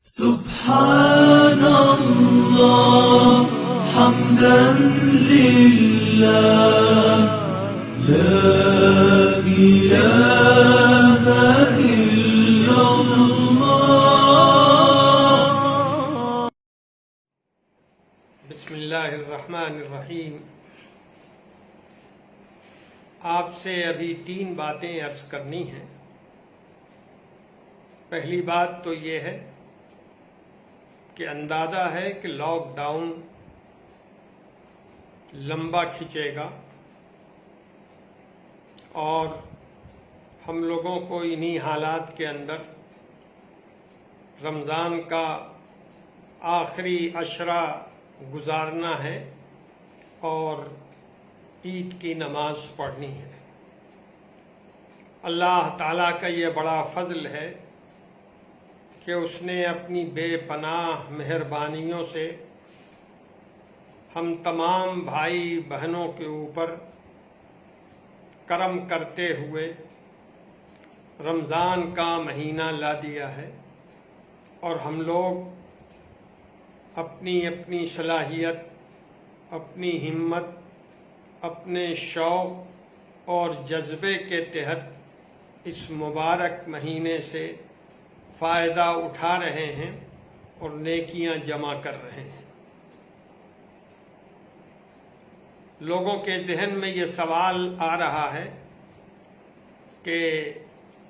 سبحان الله حمدا لله لا إله إلا الله. بسم اللہ الرحمن الرحیم. آپ سے ابھی 3 باتیں عرض کرنی ہیں. پہلی بات تو یہ ہے کہ اندازہ ہے کہ لاک ڈاؤن لمبا کھنچے گا اور ہم لوگوں کو انہی حالات کے اندر رمضان کا آخری عشرہ گزارنا ہے اور عید کی نماز پڑھنی ہے. اللہ تعالیٰ کا یہ بڑا فضل ہے کہ اس نے اپنی بے پناہ مہربانیوں سے ہم تمام بھائی بہنوں کے اوپر کرم کرتے ہوئے رمضان کا مہینہ لا دیا ہے اور ہم لوگ اپنی اپنی صلاحیت، اپنی ہمت، اپنے شوق اور جذبے کے تحت اس مبارک مہینے سے فائدہ اٹھا رہے ہیں اور نیکیاں جمع کر رہے ہیں. لوگوں کے ذہن میں یہ سوال آ رہا ہے کہ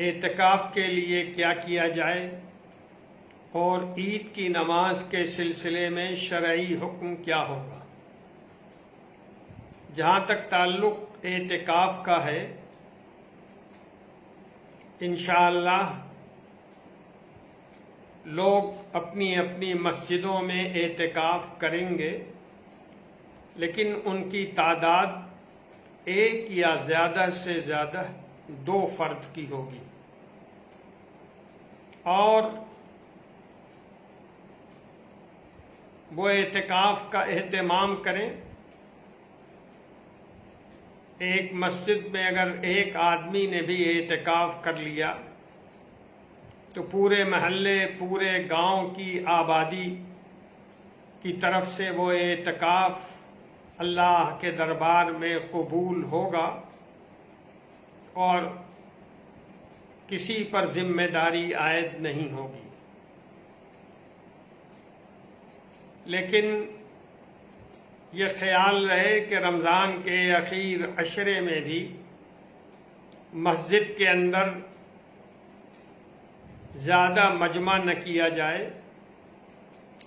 اعتکاف کے لیے کیا کیا جائے اور عید کی نماز کے سلسلے میں شرعی حکم کیا ہوگا. جہاں تک تعلق اعتکاف کا ہے، انشاءاللہ لوگ اپنی اپنی مسجدوں میں اعتکاف کریں گے، لیکن ان کی تعداد 1 یا زیادہ سے زیادہ 2 فرد کی ہوگی اور وہ اعتکاف کا اہتمام کریں. ایک مسجد میں اگر ایک آدمی نے بھی اعتکاف کر لیا تو پورے محلے، پورے گاؤں کی آبادی کی طرف سے وہ اعتکاف اللہ کے دربار میں قبول ہوگا اور کسی پر ذمہ داری عائد نہیں ہوگی. لیکن یہ خیال رہے کہ رمضان کے اخیر عشرے میں بھی مسجد کے اندر زیادہ مجمع نہ کیا جائے.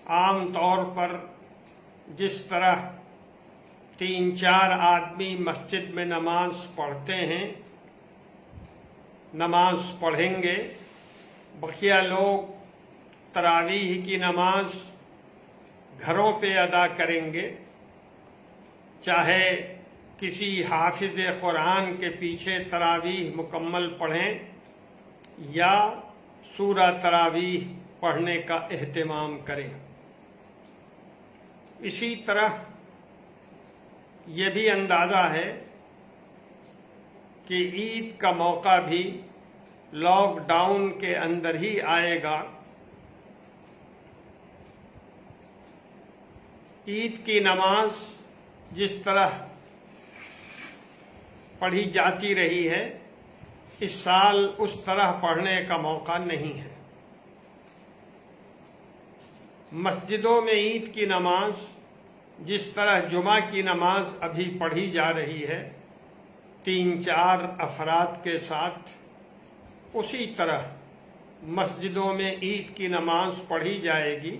عام طور پر جس طرح 3-4 آدمی مسجد میں نماز پڑھتے ہیں، نماز پڑھیں گے. بقیہ لوگ تراویح کی نماز گھروں پہ ادا کریں گے، چاہے کسی حافظ قرآن کے پیچھے تراویح مکمل پڑھیں یا سورہ تراویح پڑھنے کا اہتمام کریں. اسی طرح یہ بھی اندازہ ہے کہ عید کا موقع بھی لاک ڈاؤن کے اندر ہی آئے گا. عید کی نماز جس طرح پڑھی جاتی رہی ہے، اس سال اس طرح پڑھنے کا موقع نہیں ہے. مسجدوں میں عید کی نماز جس طرح جمعہ کی نماز ابھی پڑھی جا رہی ہے 3-4 افراد کے ساتھ، اسی طرح مسجدوں میں عید کی نماز پڑھی جائے گی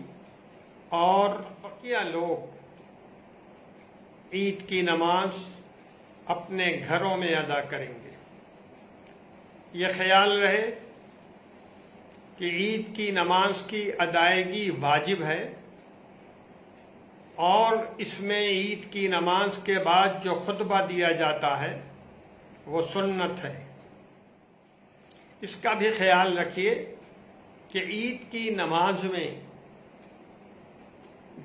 اور بقیہ لوگ عید کی نماز اپنے گھروں میں ادا کریں گے. یہ خیال رہے کہ عید کی نماز کی ادائیگی واجب ہے اور اس میں عید کی نماز کے بعد جو خطبہ دیا جاتا ہے وہ سنت ہے. اس کا بھی خیال رکھیے کہ عید کی نماز میں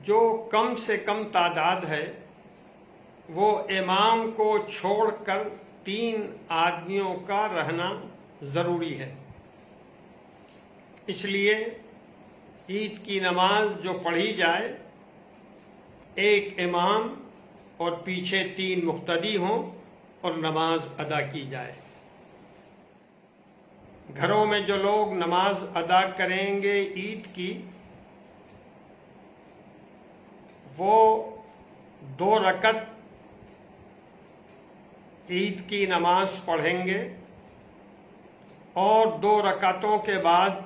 جو کم سے کم تعداد ہے وہ امام کو چھوڑ کر 3 آدمیوں کا رہنا ضروری ہے. اس لیے عید کی نماز جو پڑھی جائے ایک امام اور پیچھے 3 مقتدی ہوں اور نماز ادا کی جائے۔ گھروں میں جو لوگ نماز ادا کریں گے عید کی، وہ 2 رکعت عید کی نماز پڑھیں گے اور 2 رکعتوں کے بعد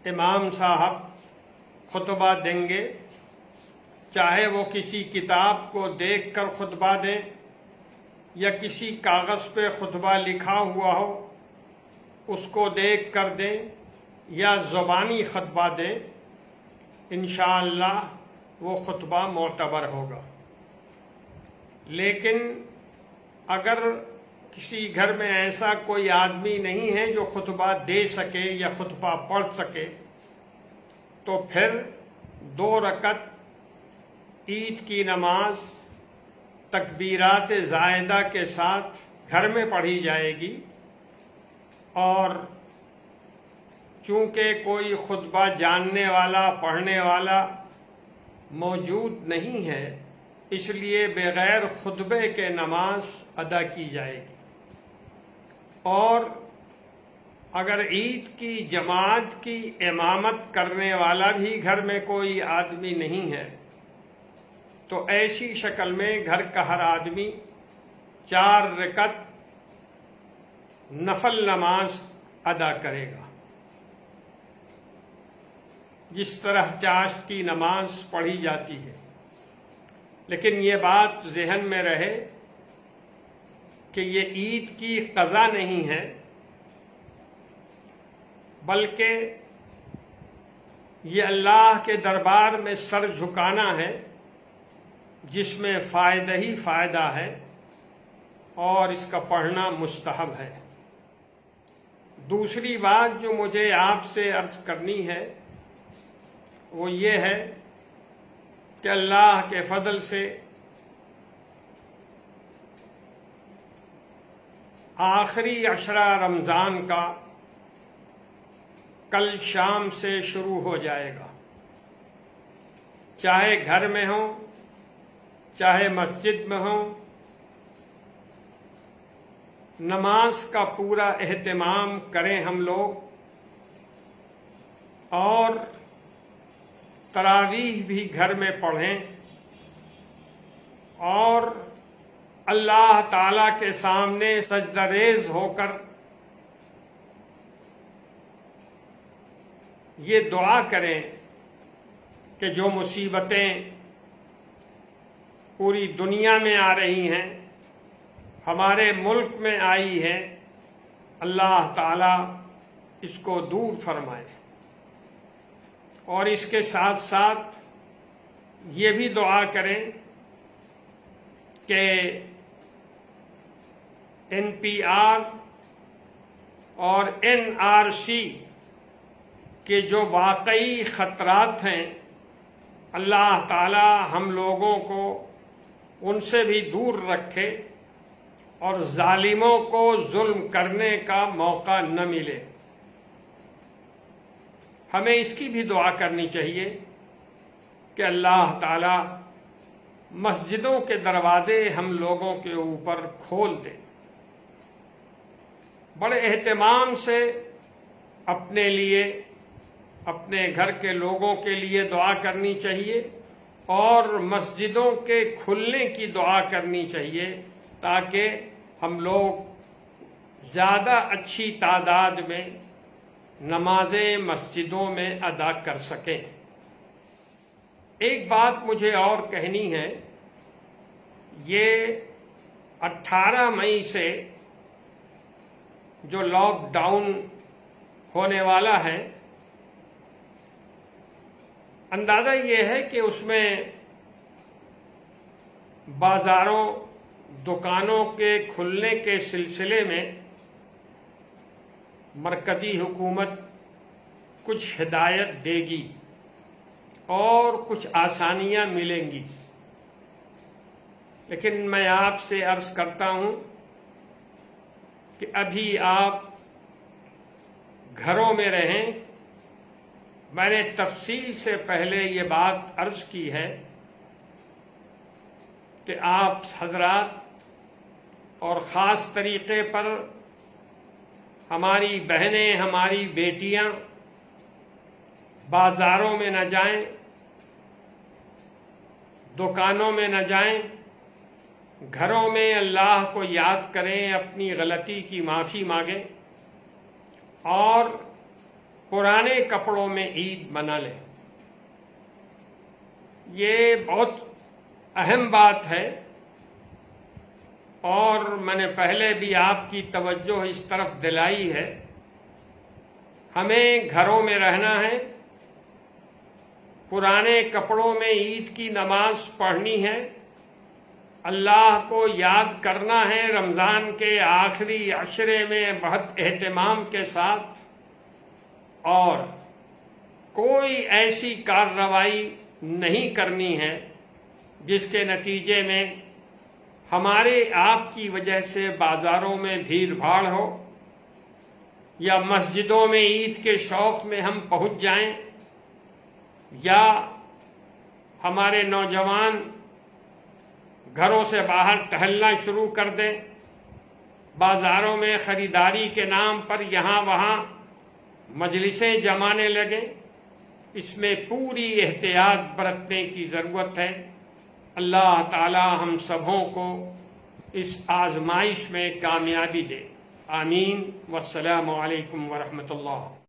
امام صاحب خطبہ دیں گے، چاہے وہ کسی کتاب کو دیکھ کر خطبہ دیں یا کسی کاغذ پہ خطبہ لکھا ہوا ہو اس کو دیکھ کر دیں یا زبانی خطبہ دیں، انشاءاللہ وہ خطبہ معتبر ہوگا۔ لیکن اگر کسی گھر میں ایسا کوئی آدمی نہیں ہے جو خطبہ دے سکے یا خطبہ پڑھ سکے، تو پھر 2 رکعت عید کی نماز تکبیرات زائدہ کے ساتھ گھر میں پڑھی جائے گی، اور چونکہ کوئی خطبہ جاننے والا پڑھنے والا موجود نہیں ہے، اس لیے بغیر خطبے کے نماز ادا کی جائے گی۔ اور اگر عید کی جماعت کی امامت کرنے والا بھی گھر میں کوئی آدمی نہیں ہے تو ایسی شکل میں گھر کا ہر آدمی 4 رکعت نفل نماز ادا کرے گا، جس طرح چاشت کی نماز پڑھی جاتی ہے۔ لیکن یہ بات ذہن میں رہے کہ یہ عید کی قضا نہیں ہے، بلکہ یہ اللہ کے دربار میں سر جھکانا ہے، جس میں فائدہ ہی فائدہ ہے اور اس کا پڑھنا مستحب ہے۔ دوسری بات جو مجھے آپ سے عرض کرنی ہے وہ یہ ہے کہ اللہ کے فضل سے آخری عشرہ رمضان کا کل شام سے شروع ہو جائے گا، چاہے گھر میں ہوں چاہے مسجد میں ہوں، نماز کا پورا اہتمام کریں ہم لوگ، اور تراویح بھی گھر میں پڑھیں، اور اللہ تعالیٰ کے سامنے سجدہ ریز ہو کر یہ دعا کریں کہ جو مصیبتیں پوری دنیا میں آ رہی ہیں، ہمارے ملک میں آئی ہیں، اللہ تعالیٰ اس کو دور فرمائے۔ اور اس کے ساتھ ساتھ یہ بھی دعا کریں کہ NPR اور NRC کے جو واقعی خطرات ہیں، اللہ تعالی ہم لوگوں کو ان سے بھی دور رکھے اور ظالموں کو ظلم کرنے کا موقع نہ ملے۔ ہمیں اس کی بھی دعا کرنی چاہیے کہ اللہ تعالی مسجدوں کے دروازے ہم لوگوں کے اوپر کھول دے۔ بڑے اہتمام سے اپنے لیے، اپنے گھر کے لوگوں کے لیے دعا کرنی چاہیے، اور مسجدوں کے کھلنے کی دعا کرنی چاہیے تاکہ ہم لوگ زیادہ اچھی تعداد میں نمازیں مسجدوں میں ادا کر سکیں۔ ایک بات مجھے اور کہنی ہے، یہ 18 مئی سے جو لاک ڈاؤن ہونے والا ہے، اندازہ یہ ہے کہ اس میں بازاروں، دکانوں کے کھلنے کے سلسلے میں مرکزی حکومت کچھ ہدایت دے گی اور کچھ آسانیاں ملیں گی۔ لیکن میں آپ سے عرض کرتا ہوں کہ ابھی آپ گھروں میں رہیں، میں نے تفصیل سے پہلے یہ بات عرض کی ہے کہ آپ حضرات اور خاص طریقے پر ہماری بہنیں، ہماری بیٹیاں بازاروں میں نہ جائیں، دکانوں میں نہ جائیں، گھروں میں اللہ کو یاد کریں، اپنی غلطی کی معافی مانگیں اور پرانے کپڑوں میں عید منا لیں۔ یہ بہت اہم بات ہے اور میں نے پہلے بھی آپ کی توجہ اس طرف دلائی ہے۔ ہمیں گھروں میں رہنا ہے، پرانے کپڑوں میں عید کی نماز پڑھنی ہے، اللہ کو یاد کرنا ہے رمضان کے آخری عشرے میں بہت اہتمام کے ساتھ، اور کوئی ایسی کارروائی نہیں کرنی ہے جس کے نتیجے میں ہمارے آپ کی وجہ سے بازاروں میں بھیڑ بھاڑ ہو یا مسجدوں میں عید کے شوق میں ہم پہنچ جائیں یا ہمارے نوجوان گھروں سے باہر ٹہلنا شروع کر دیں، بازاروں میں خریداری کے نام پر یہاں وہاں مجلسیں جمانے لگیں۔ اس میں پوری احتیاط برتنے کی ضرورت ہے۔ اللہ تعالی ہم سبوں کو اس آزمائش میں کامیابی دے، آمین۔ والسلام علیکم ورحمۃ اللہ۔